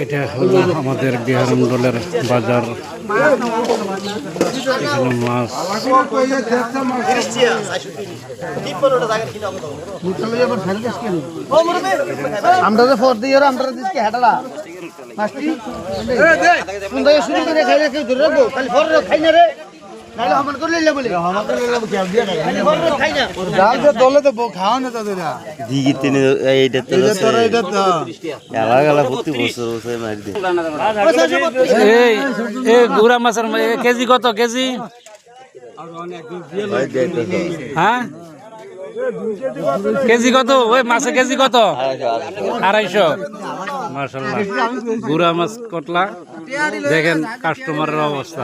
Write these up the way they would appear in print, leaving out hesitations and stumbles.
এটা হলো আমাদের বিহারমন্ডলের বাজার। এখানে মাছ আমরা তো ফর দিয়ে আমরা দিচ্ছি হেটালা মাছটি কোন থেকে শুরু করে খাইলে কেউ ধরে রাখবো খালি ফর খাই না রে নাইলে হমান করে লইলে বলে হমান করে লইলে কি দিয়া না খালি ফর খাই না ডাল যে দলে তো খাওয়া না তাদের দিগি তিনে এইটা তো এটা তো আলাদা আলাদা প্রতি বছর বছর মার দি এই গুড়া মাছের কেজি কত কেজি? হ্যাঁ কেজি কত? ওই মাছের কেজি কত? 250। মাশাআল্লাহ, গুড়া মাছ কতলা। দেখেন কাস্টমারের অবস্থা।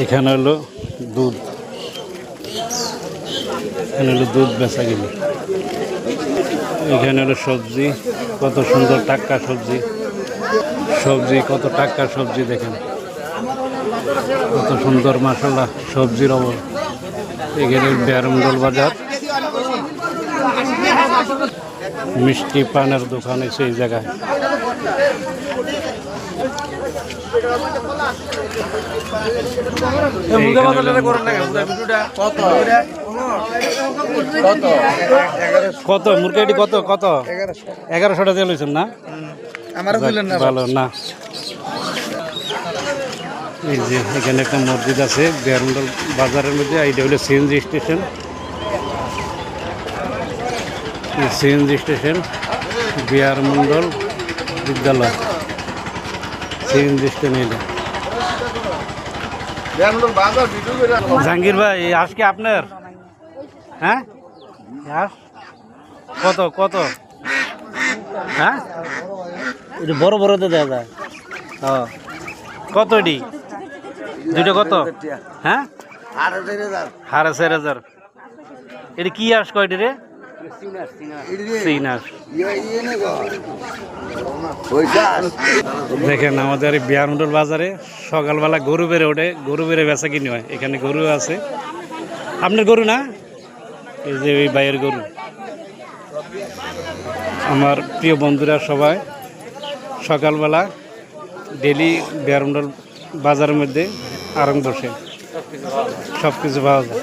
এখানে হলো দুধ, এখানে হলো দুধ বেচা কিনি। এখানে হলো সবজি, কত সুন্দর টাটকা সবজি। সবজি কত টাটকা সবজি, দেখেন কত সুন্দর মাশাআল্লাহ সবজির অবস্থা। এখানে বিহারমন্ডল বাজার। মিষ্টি পানের দোকান আছে এই জায়গায়। কত মুরগিটি কত কত? 1100 টাকা লইছেন না? ভালো না। এই যে এখানে একটা মসজিদ আছে বিহারমন্ডল বাজারের মধ্যে। এইটা হলো সিএনজি স্টেশন। সিএনজি স্টেশন বিহারমন্ডল বিদ্যালয় সিএনজি স্টেশন। এটা জাহাঙ্গীর ভাই, আজকে আপনার? হ্যাঁ কত কত? হ্যাঁ এটা বড় বড় তো দেখা যায়। কত এটি দুইটা কত? হ্যাঁ 4,500। এটা কি আস কয়টি রে? দেখেন আমাদের বিহারমন্ডল বাজারে সকালবেলা গরু বেড়ে ওঠে, গরু বেড়ে বেচা কিনে হয়। এখানে গরু আছে। আপনার গরু না? এই যে ওই ভাইয়ের গরু। আমার প্রিয় বন্ধুরা সবাই সকালবেলা ডেলি বিহারমন্ডল বাজারের মধ্যে আরং বসে, সব কিছু পাওয়া যায়।